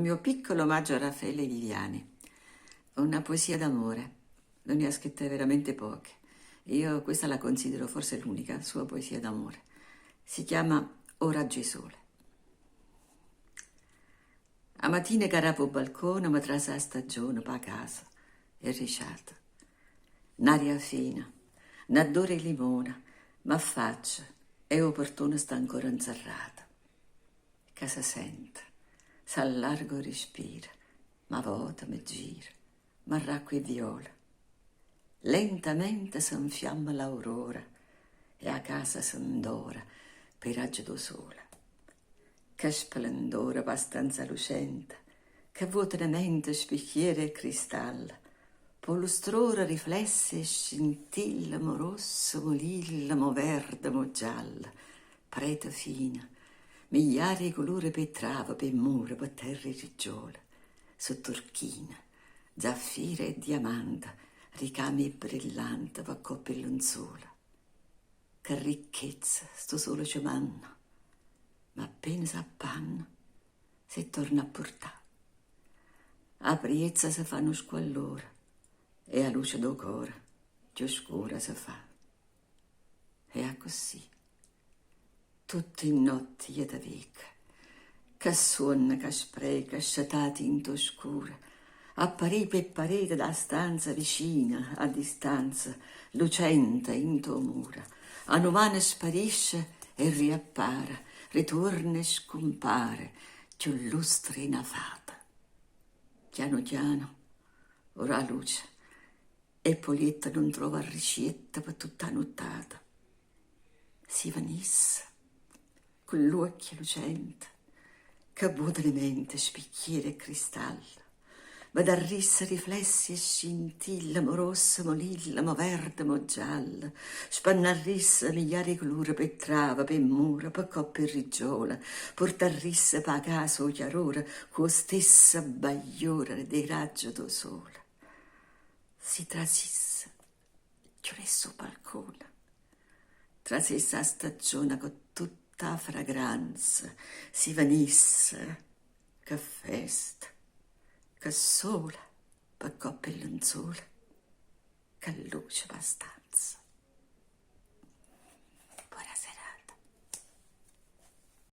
Un mio piccolo omaggio a Raffaele Viviani. Una poesia d'amore. Non ne ha scritte veramente poche. Io questa la considero forse l'unica sua poesia d'amore. Si chiama O raggi sole. A mattina carapo balcone, ma trasa stagione pa casa e risciata. N'aria fina, n'adore limona, ma faccia e o portone sta ancora inserrata. Che si sente, s'allarga e respira, ma vota, mi gira, ma racqua e viola. Lentamente si infiamma l'aurora e a casa si indora per raggio do sole. Che splendore abbastanza lucente, che vuotamente spicchiere e cristallo, polustrora riflesse e scintilla, mo rosso, mo lilla, mo verde, mo gialla, preta fina, migliaia di colori per trava, per mura, per terra e riggiola, su turchina, zaffira e diamante, ricami brillanti, va coppia e lenzuola. Che ricchezza sto solo ci manna, ma appena s'appanna, si torna a portare. A priezza si fa uno squallore e a luce do cuore più scura si fa. E a così, tutti i notti e da vica, che suona, che spreca, sciatati in toscura, apparì per parete da stanza vicina, a distanza, lucente in to mura, a novane sparisce e riappare, ritorna e scompare, più lustre in fata. Piano piano, ora la luce, e Polietta non trova ricetta per tutta nottata. Si vanissa, con l'occhio lucente, che vuota le mente spicchiere e cristallo, ma da rissa riflessi e scintilla, mo rossa, mo lilla, mo verde, mo gialla, spannarrissa migliaia colore per trava, per mura, per coppa e riggiola, portarrissa per casa o chiarora, con stessa bagliora dei raggi do sole. Si trasissa, chiuresso balcone, trasissa a stagione con tutta fragranza, si venisse, che festa, che sole, per coppe e lenzuola, che luce abbastanza. Buonasera.